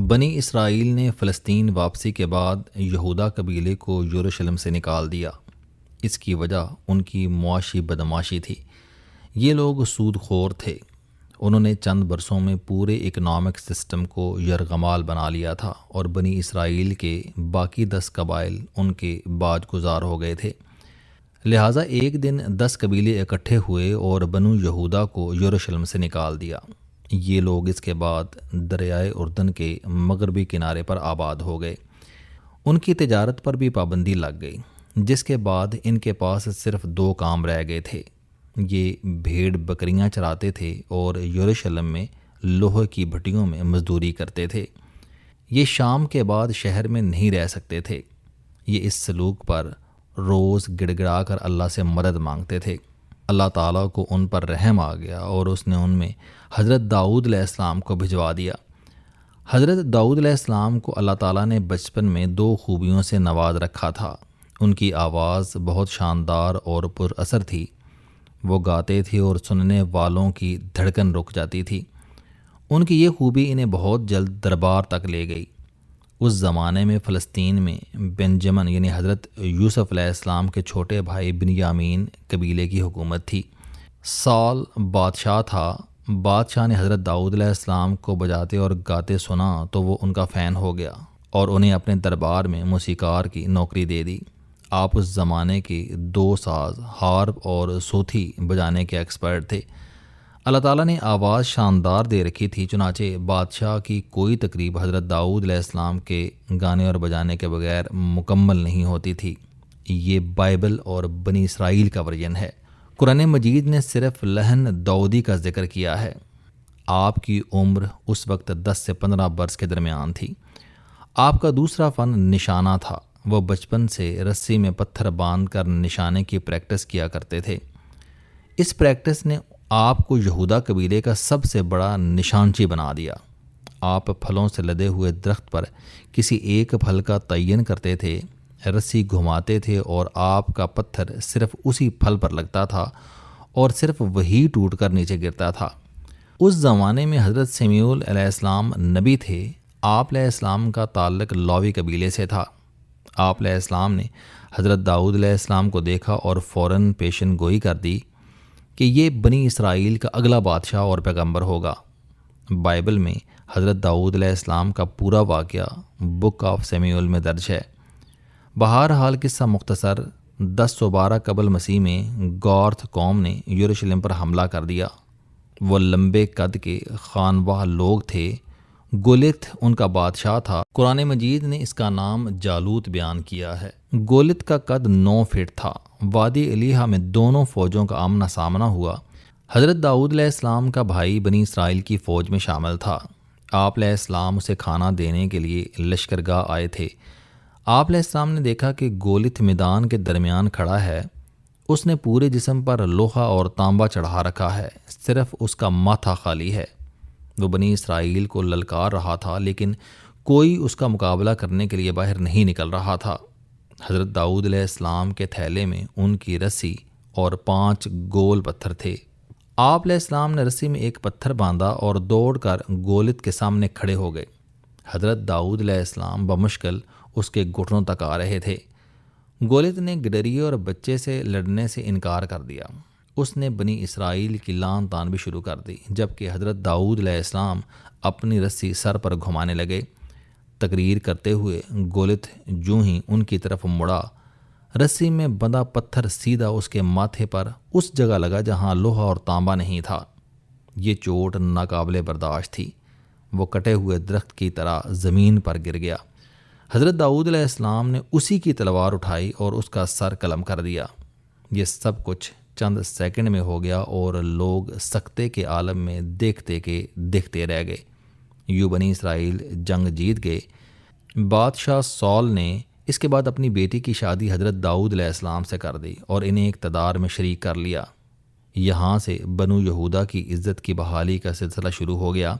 بنی اسرائیل نے فلسطین واپسی کے بعد یہودا قبیلے کو یروشلم سے نکال دیا۔ اس کی وجہ ان کی معاشی بدماشی تھی۔ یہ لوگ سود خور تھے۔ انہوں نے چند برسوں میں پورے اکنامک سسٹم کو یرغمال بنا لیا تھا اور بنی اسرائیل کے باقی 10 قبائل ان کے باج گزار ہو گئے تھے۔ لہٰذا ایک دن 10 قبیلے اکٹھے ہوئے اور بنو یہودا کو یروشلم سے نکال دیا۔ یہ لوگ اس کے بعد دریائے اردن کے مغربی کنارے پر آباد ہو گئے۔ ان کی تجارت پر بھی پابندی لگ گئی، جس کے بعد ان کے پاس صرف 2 کام رہ گئے تھے۔ یہ بھیڑ بکریاں چراتے تھے اور یروشلم میں لوہے کی بھٹیوں میں مزدوری کرتے تھے۔ یہ شام کے بعد شہر میں نہیں رہ سکتے تھے۔ یہ اس سلوک پر روز گڑ گڑا کر اللہ سے مدد مانگتے تھے۔ اللہ تعالیٰ کو ان پر رحم آ گیا اور اس نے ان میں حضرت داؤد علیہ السلام کو بھجوا دیا۔ حضرت داؤد علیہ السلام کو اللہ تعالیٰ نے بچپن میں 2 خوبیوں سے نواز رکھا تھا۔ ان کی آواز بہت شاندار اور پر اثر تھی۔ وہ گاتے تھے اور سننے والوں کی دھڑکن رک جاتی تھی۔ ان کی یہ خوبی انہیں بہت جلد دربار تک لے گئی۔ اس زمانے میں فلسطین میں بنجمن یعنی حضرت یوسف علیہ السلام کے چھوٹے بھائی بنیامین قبیلے کی حکومت تھی۔ سال بادشاہ تھا۔ بادشاہ نے حضرت داؤد علیہ السلام کو بجاتے اور گاتے سنا تو وہ ان کا فین ہو گیا اور انہیں اپنے دربار میں موسیقار کی نوکری دے دی۔ آپ اس زمانے کے 2 ساز، ہارپ اور سوتھی بجانے کے ایکسپرٹ تھے۔ اللہ تعالیٰ نے آواز شاندار دے رکھی تھی، چنانچہ بادشاہ کی کوئی تقریب حضرت داؤد علیہ السلام کے گانے اور بجانے کے بغیر مکمل نہیں ہوتی تھی۔ یہ بائبل اور بنی اسرائیل کا ورژن ہے۔ قرآن مجید نے صرف لحن داؤدی کا ذکر کیا ہے۔ آپ کی عمر اس وقت 10 سے 15 برس کے درمیان تھی۔ آپ کا دوسرا فن نشانہ تھا۔ وہ بچپن سے رسی میں پتھر باندھ کر نشانے کی پریکٹس کیا کرتے تھے۔ اس پریکٹس نے آپ کو یہودا قبیلے کا سب سے بڑا نشانچی بنا دیا۔ آپ پھلوں سے لدے ہوئے درخت پر کسی ایک پھل کا تعین کرتے تھے، رسی گھماتے تھے اور آپ کا پتھر صرف اسی پھل پر لگتا تھا اور صرف وہی ٹوٹ کر نیچے گرتا تھا۔ اس زمانے میں حضرت سمیعول علیہ السلام نبی تھے۔ آپ علیہ السلام کا تعلق لاوی قبیلے سے تھا۔ آپ علیہ السلام نے حضرت داؤد علیہ السلام کو دیکھا اور فوراً پیشن گوئی کر دی کہ یہ بنی اسرائیل کا اگلا بادشاہ اور پیغمبر ہوگا۔ بائبل میں حضرت داؤد علیہ السلام کا پورا واقعہ بک آف سمیعول میں درج ہے۔ بہرحال قصہ مختصر، 1012 قبل مسیح میں گورتھ قوم نے یروشلم پر حملہ کر دیا۔ وہ لمبے قد کے خانواہ لوگ تھے۔ گولت ان کا بادشاہ تھا۔ قرآن مجید نے اس کا نام جالوت بیان کیا ہے۔ گولت کا قد 9 فٹ تھا۔ وادی الیہا میں دونوں فوجوں کا آمنا سامنا ہوا۔ حضرت داؤد علیہ السلام کا بھائی بنی اسرائیل کی فوج میں شامل تھا۔ آپ علیہ السلام اسے کھانا دینے کے لیے لشکرگاہ آئے تھے۔ آپ علیہ السلام نے دیکھا کہ گولت میدان کے درمیان کھڑا ہے۔ اس نے پورے جسم پر لوہا اور تانبا چڑھا رکھا ہے، صرف اس کا ماتھا خالی ہے۔ وہ بنی اسرائیل کو للکار رہا تھا، لیکن کوئی اس کا مقابلہ کرنے کے لیے باہر نہیں نکل رہا تھا۔ حضرت داؤد علیہ السلام کے تھیلے میں ان کی رسی اور 5 گول پتھر تھے۔ آپ علیہ السلام نے رسی میں ایک پتھر باندھا اور دوڑ کر گولت کے سامنے کھڑے ہو گئے۔ حضرت داؤد علیہ السلام بمشکل اس کے گھٹنوں تک آ رہے تھے۔ گولت نے گڈریے اور بچے سے لڑنے سے انکار کر دیا۔ اس نے بنی اسرائیل کی لان تان بھی شروع کر دی، جبکہ حضرت داؤد علیہ السلام اپنی رسی سر پر گھمانے لگے۔ تقریر کرتے ہوئے گولت جوں ہی ان کی طرف مڑا، رسی میں بندھا پتھر سیدھا اس کے ماتھے پر اس جگہ لگا جہاں لوہا اور تانبا نہیں تھا۔ یہ چوٹ ناقابل برداشت تھی۔ وہ کٹے ہوئے درخت کی طرح زمین پر گر گیا۔ حضرت داؤد علیہ السلام نے اسی کی تلوار اٹھائی اور اس کا سر قلم کر دیا۔ یہ سب کچھ چند سیکنڈ میں ہو گیا اور لوگ سکتے کے عالم میں دیکھتے رہ گئے۔ یوں بنی اسرائیل جنگ جیت گئے۔ بادشاہ سال نے اس کے بعد اپنی بیٹی کی شادی حضرت داؤد علیہ السلام سے کر دی اور انہیں اقتدار میں شریک کر لیا۔ یہاں سے بنو یہودا کی عزت کی بحالی کا سلسلہ شروع ہو گیا۔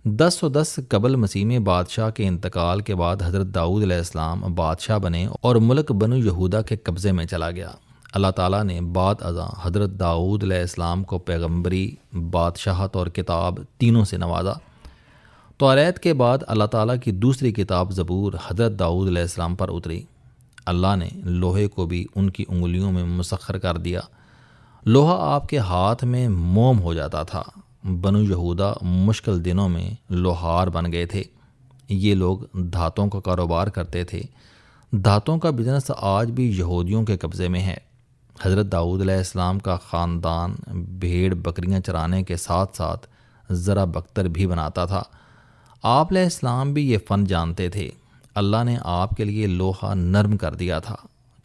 1010 قبل مسیح میں بادشاہ کے انتقال کے بعد حضرت داؤد علیہ السلام بادشاہ بنے اور ملک بنو یہودا کے قبضے میں چلا گیا۔ اللہ تعالیٰ نے بعد ازاں حضرت داؤد علیہ السلام کو پیغمبری، بادشاہت اور کتاب تینوں سے نوازا۔ توریت کے بعد اللہ تعالیٰ کی دوسری کتاب زبور حضرت داؤد علیہ السلام پر اتری۔ اللہ نے لوہے کو بھی ان کی انگلیوں میں مسخر کر دیا۔ لوہا آپ کے ہاتھ میں موم ہو جاتا تھا۔ بنو یہودا مشکل دنوں میں لوہار بن گئے تھے۔ یہ لوگ دھاتوں کا کاروبار کرتے تھے۔ دھاتوں کا بزنس آج بھی یہودیوں کے قبضے میں ہے۔ حضرت داؤد علیہ السلام کا خاندان بھیڑ بکریاں چرانے کے ساتھ ساتھ ذرا بختر بھی بناتا تھا۔ آپ علیہ السلام بھی یہ فن جانتے تھے۔ اللہ نے آپ کے لیے لوہا نرم کر دیا تھا،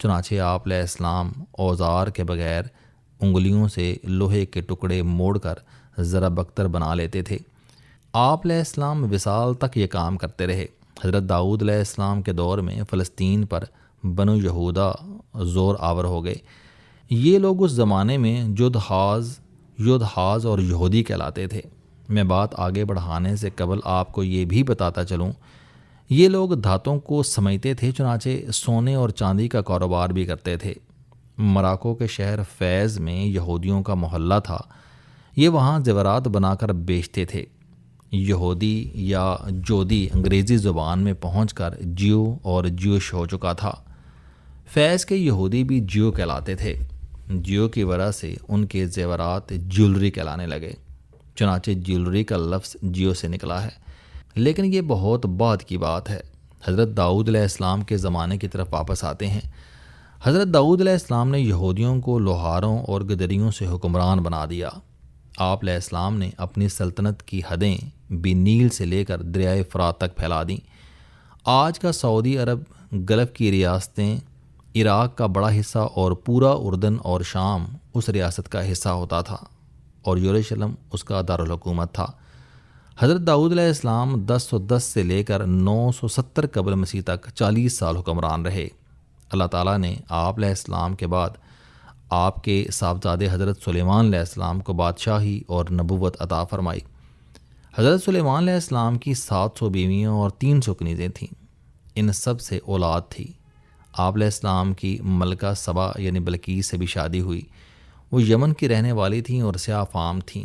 چنانچہ آپ علیہ السلام اوزار کے بغیر انگلیوں سے لوہے کے ٹکڑے موڑ کر ذرا بختر بنا لیتے تھے۔ آپ علیہ السلام وصال تک یہ کام کرتے رہے۔ حضرت داؤد علیہ السلام کے دور میں فلسطین پر بنو یہودا زور آور ہو گئے۔ یہ لوگ اس زمانے میں یودحاز اور یہودی کہلاتے تھے۔ میں بات آگے بڑھانے سے قبل آپ کو یہ بھی بتاتا چلوں، یہ لوگ دھاتوں کو سمجھتے تھے، چنانچہ سونے اور چاندی کا کاروبار بھی کرتے تھے۔ مراکو کے شہر فیض میں یہودیوں کا محلہ تھا۔ یہ وہاں زیورات بنا کر بیچتے تھے۔ یہودی یا جودی انگریزی زبان میں پہنچ کر جیو اور جیوش ہو چکا تھا۔ فیض کے یہودی بھی جیو کہلاتے تھے۔ جیو کی وجہ سے ان کے زیورات جیولری کہلانے لگے، چنانچہ جیولری کا لفظ جیو سے نکلا ہے۔ لیکن یہ بہت بعد کی بات ہے۔ حضرت داؤد علیہ السلام کے زمانے کی طرف واپس آتے ہیں۔ حضرت داؤد علیہ السلام نے یہودیوں کو لوہاروں اور گدریوں سے حکمران بنا دیا۔ آپ علیہ السلام نے اپنی سلطنت کی حدیں بھی نیل سے لے کر دریائے فرات تک پھیلا دیں۔ آج کا سعودی عرب، گلف کی ریاستیں، عراق کا بڑا حصہ اور پورا اردن اور شام اس ریاست کا حصہ ہوتا تھا، اور یروشلم اس کا دارالحکومت تھا۔ حضرت داؤد علیہ السلام 1010 سے لے کر 970 قبل مسیح تک 40 سال حکمران رہے۔ اللہ تعالیٰ نے آپ علیہ السلام کے بعد آپ کے صاحبزادے حضرت سلیمان علیہ السلام کو بادشاہی اور نبوت عطا فرمائی۔ حضرت سلیمان علیہ السلام کی 700 بیویاں اور 300 کنیزیں تھیں۔ ان سب سے اولاد تھی۔ آپ علیہ السلام کی ملکہ سبا یعنی بلقیس سے بھی شادی ہوئی۔ وہ یمن کی رہنے والی تھیں اور سیاہ فام تھیں۔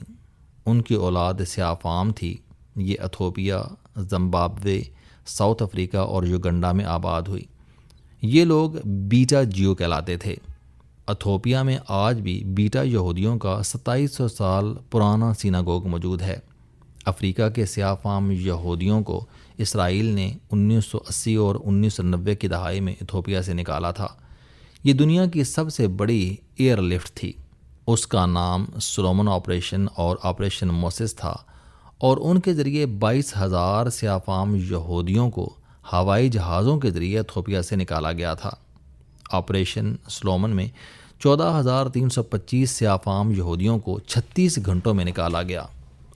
ان کی اولاد سیاہ فام تھی۔ یہ ایتھوپیا، زمبابوے، ساؤتھ افریقہ اور یوگنڈا میں آباد ہوئی۔ یہ لوگ بیٹا جیو کہلاتے تھے۔ ایتھوپیا میں آج بھی بیٹا یہودیوں کا 2700 سال پرانا سیناگوگ موجود ہے۔ افریقہ کے سیاہ فام یہودیوں کو اسرائیل نے 1980 اور 1990 کی دہائی میں ایتھوپیا سے نکالا تھا۔ یہ دنیا کی سب سے بڑی ایئر لفٹ تھی۔ اس کا نام سولومن آپریشن اور آپریشن موسس تھا، اور ان کے ذریعے 22,000 سیاہ فام یہودیوں کو ہوائی جہازوں کے ذریعے ایتھوپیا سے نکالا گیا تھا۔ آپریشن سولومن میں 14,325 سیاہ فام یہودیوں کو 36 گھنٹوں میں نکالا گیا۔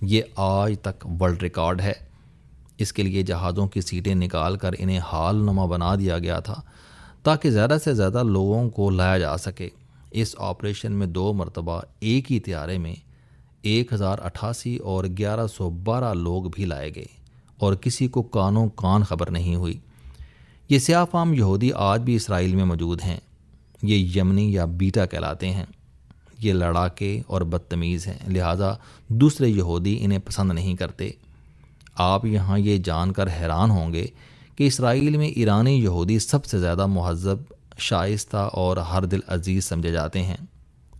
یہ آج تک ورلڈ ریکارڈ ہے۔ اس کے لیے جہازوں کی سیٹیں نکال کر انہیں ہال نما بنا دیا گیا تھا تاکہ زیادہ سے زیادہ لوگوں کو لایا جا سکے۔ اس آپریشن میں 2 مرتبہ ایک ہی طیارے میں 1088 اور 1112 لوگ بھی لائے گئے، اور کسی کو کانوں کان خبر نہیں ہوئی۔ یہ سیاہ فام یہودی آج بھی اسرائیل میں موجود ہیں۔ یہ یمنی یا بیٹا کہلاتے ہیں۔ یہ لڑاکے اور بدتمیز ہیں، لہٰذا دوسرے یہودی انہیں پسند نہیں کرتے۔ آپ یہاں یہ جان کر حیران ہوں گے کہ اسرائیل میں ایرانی یہودی سب سے زیادہ مہذب، شائستہ اور ہر دل عزیز سمجھے جاتے ہیں۔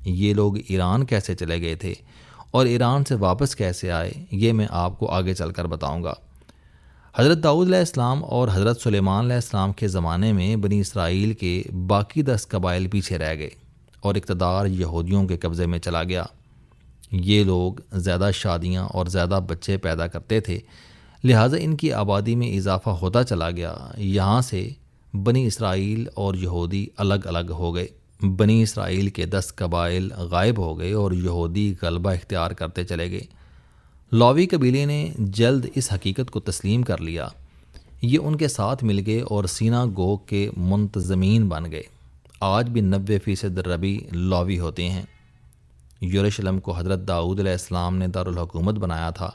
یہ لوگ ایران کیسے چلے گئے تھے اور ایران سے واپس کیسے آئے، یہ میں آپ کو آگے چل کر بتاؤں گا۔ حضرت داؤد علیہ السلام اور حضرت سلیمان علیہ السلام کے زمانے میں بنی اسرائیل کے باقی 10 قبائل پیچھے رہ گئے اور اقتدار یہودیوں کے قبضے میں چلا گیا۔ یہ لوگ زیادہ شادیاں اور زیادہ بچے پیدا کرتے تھے، لہٰذا ان کی آبادی میں اضافہ ہوتا چلا گیا۔ یہاں سے بنی اسرائیل اور یہودی الگ الگ ہو گئے۔ بنی اسرائیل کے 10 قبائل غائب ہو گئے اور یہودی غلبہ اختیار کرتے چلے گئے۔ لاوی قبیلے نے جلد اس حقیقت کو تسلیم کر لیا۔ یہ ان کے ساتھ مل گئے اور سیناگوگ کے منتظمین بن گئے۔ آج بھی 90% ربی لاوی ہوتے ہیں۔ یروشلم کو حضرت داؤد علیہ السلام نے دارالحکومت بنایا تھا،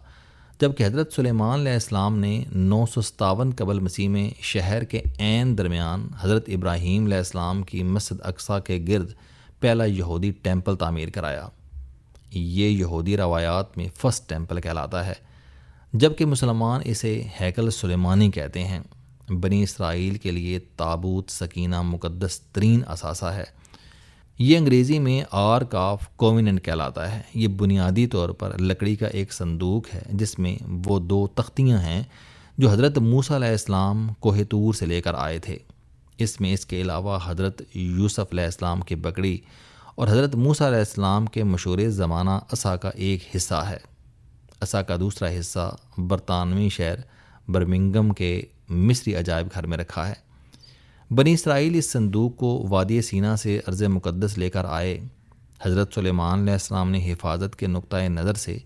جبکہ حضرت سلیمان علیہ السلام نے 957 قبل مسیح میں شہر کے عین درمیان حضرت ابراہیم علیہ السلام کی مسجد اقصیٰ کے گرد پہلا یہودی ٹیمپل تعمیر کرایا۔ یہ یہودی روایات میں فرسٹ ٹیمپل کہلاتا ہے۔ جبکہ مسلمان اسے ہیکل سلیمانی کہتے ہیں۔ بنی اسرائیل کے لیے تابوت سکینہ مقدس ترین اثاثہ ہے۔ یہ انگریزی میں آرک آف کووننٹ کہلاتا ہے۔ یہ بنیادی طور پر لکڑی کا ایک صندوق ہے جس میں وہ 2 تختیاں ہیں جو حضرت موسیٰ علیہ السلام کوہ طور سے لے کر آئے تھے۔ اس میں اس کے علاوہ حضرت یوسف علیہ السلام کی بکری اور حضرت موسیٰ علیہ السلام کے مشہور زمانہ عصا کا ایک حصہ ہے۔ عصا کا دوسرا حصہ برطانوی شہر برمنگھم کے مصری عجائب گھر میں رکھا ہے۔ بنی اسرائیل اس صندوق کو وادی سینا سے ارض مقدس لے کر آئے۔ حضرت سلیمان علیہ السلام نے حفاظت کے نقطۂ نظر سے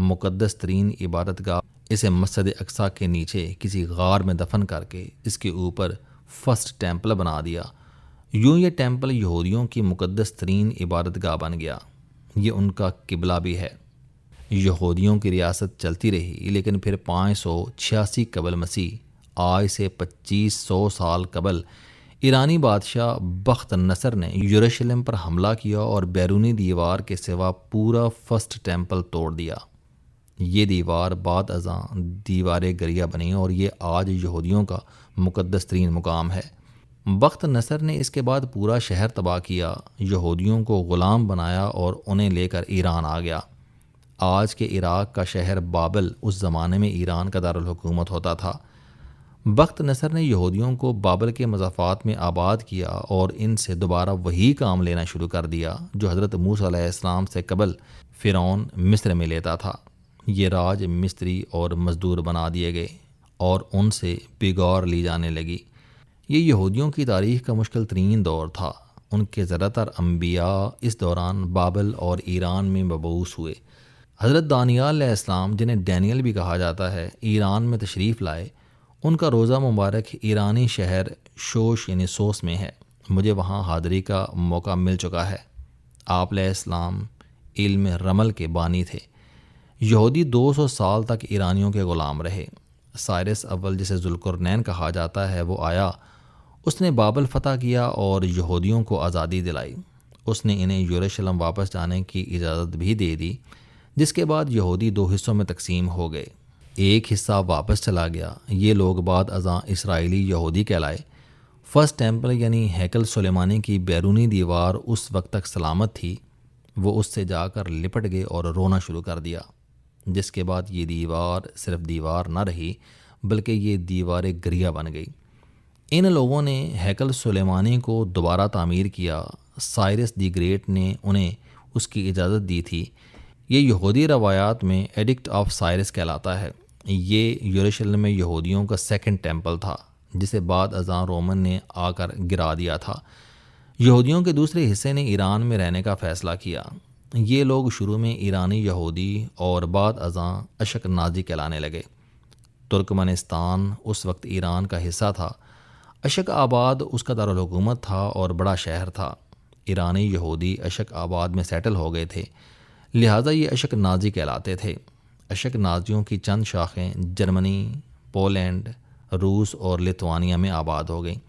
مقدس ترین عبادت گاہ اسے مسجد اقصیٰ کے نیچے کسی غار میں دفن کر کے اس کے اوپر فرسٹ ٹیمپل بنا دیا۔ یوں یہ ٹیمپل یہودیوں کی مقدس ترین عبادت گاہ بن گیا۔ یہ ان کا قبلہ بھی ہے۔ یہودیوں کی ریاست چلتی رہی، لیکن پھر 586 قبل مسیح، آج سے 2500 سال قبل، ایرانی بادشاہ بخت نصر نے یروشلم پر حملہ کیا اور بیرونی دیوار کے سوا پورا فرسٹ ٹیمپل توڑ دیا۔ یہ دیوار بعد ازاں دیوار گریا بنی اور یہ آج یہودیوں کا مقدس ترین مقام ہے۔ بخت نصر نے اس کے بعد پورا شہر تباہ کیا، یہودیوں کو غلام بنایا اور انہیں لے کر ایران آ گیا۔ آج کے عراق کا شہر بابل اس زمانے میں ایران کا دارالحکومت ہوتا تھا۔ بخت نصر نے یہودیوں کو بابل کے مضافات میں آباد کیا اور ان سے دوبارہ وہی کام لینا شروع کر دیا جو حضرت موسیٰ علیہ السلام سے قبل فرعون مصر میں لیتا تھا۔ یہ راج مستری اور مزدور بنا دیے گئے اور ان سے بگور لی جانے لگی۔ یہ یہودیوں کی تاریخ کا مشکل ترین دور تھا۔ ان کے زیادہ تر انبیاء اس دوران بابل اور ایران میں مبعوث ہوئے۔ حضرت دانیال علیہ السلام، جنہیں ڈینیل بھی کہا جاتا ہے، ایران میں تشریف لائے۔ ان کا روضہ مبارک ایرانی شہر شوش یعنی سوس میں ہے۔ مجھے وہاں حاضری کا موقع مل چکا ہے۔ آپ علیہ السلام علم رمل کے بانی تھے۔ یہودی 200 سال تک ایرانیوں کے غلام رہے۔ سائرس اول، جسے ذوالقرنین کہا جاتا ہے، وہ آیا۔ اس نے بابل فتح کیا اور یہودیوں کو آزادی دلائی۔ اس نے انہیں یروشلم واپس جانے کی اجازت بھی دے دی، جس کے بعد یہودی 2 حصوں میں تقسیم ہو گئے۔ ایک حصہ واپس چلا گیا۔ یہ لوگ بعد ازاں اسرائیلی یہودی کہلائے۔ فرسٹ ٹیمپل یعنی ہیکل سلیمانی کی بیرونی دیوار اس وقت تک سلامت تھی۔ وہ اس سے جا کر لپٹ گئے اور رونا شروع کر دیا، جس کے بعد یہ دیوار صرف دیوار نہ رہی بلکہ یہ دیوار گریا بن گئی۔ ان لوگوں نے ہیکل سلیمانی کو دوبارہ تعمیر کیا۔ سائرس دی گریٹ نے انہیں اس کی اجازت دی تھی۔ یہ یہودی روایات میں ایڈکٹ آف سائرس کہلاتا ہے۔ یہ یروشلم میں یہودیوں کا سیکنڈ ٹیمپل تھا، جسے بعد ازاں رومن نے آ کر گرا دیا تھا۔ یہودیوں کے دوسرے حصے نے ایران میں رہنے کا فیصلہ کیا۔ یہ لوگ شروع میں ایرانی یہودی اور بعد ازاں اشک نازی کہلانے لگے۔ ترکمانستان اس وقت ایران کا حصہ تھا۔ اشک آباد اس کا دارالحکومت تھا اور بڑا شہر تھا۔ ایرانی یہودی اشک آباد میں سیٹل ہو گئے تھے، لہٰذا یہ اشک نازی کہلاتے تھے۔ اشک نازیوں کی چند شاخیں جرمنی، پولینڈ، روس اور لتوانیا میں آباد ہو گئیں۔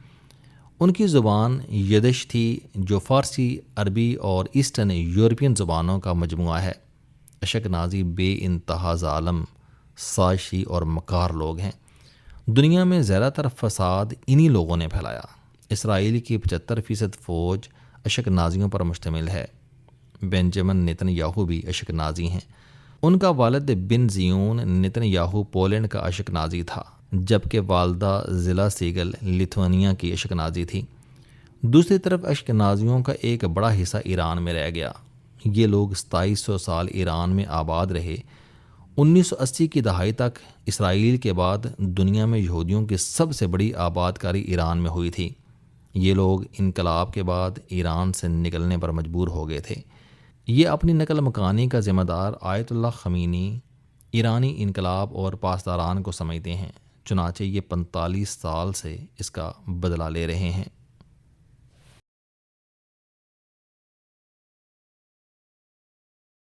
ان کی زبان یدش تھی، جو فارسی، عربی اور ایسٹرن یورپین زبانوں کا مجموعہ ہے۔ اشک نازی بے انتہا ظالم، سازشی اور مکار لوگ ہیں۔ دنیا میں زیادہ تر فساد انہی لوگوں نے پھیلایا۔ اسرائیل کی 75% فوج اشک نازیوں پر مشتمل ہے۔ بنجمن نیتن یاہو بھی اشک نازی ہیں۔ ان کا والد بن زیون نیتن یاہو پولینڈ کا اشک نازی تھا، جبکہ والدہ ضلع سیگل لتھوانیا کی اشک نازی تھی۔ دوسری طرف اشک نازیوں کا ایک بڑا حصہ ایران میں رہ گیا۔ یہ لوگ 2700 سال ایران میں آباد رہے۔ 1980 کی دہائی تک اسرائیل کے بعد دنیا میں یہودیوں کی سب سے بڑی آباد کاری ایران میں ہوئی تھی۔ یہ لوگ انقلاب کے بعد ایران سے نکلنے پر مجبور ہو گئے تھے۔ یہ اپنی نقل مکانی کا ذمہ دار آیت اللہ خمینی، ایرانی انقلاب اور پاسداران کو سمجھتے ہیں، چنانچہ یہ 45 سال سے اس کا بدلہ لے رہے ہیں۔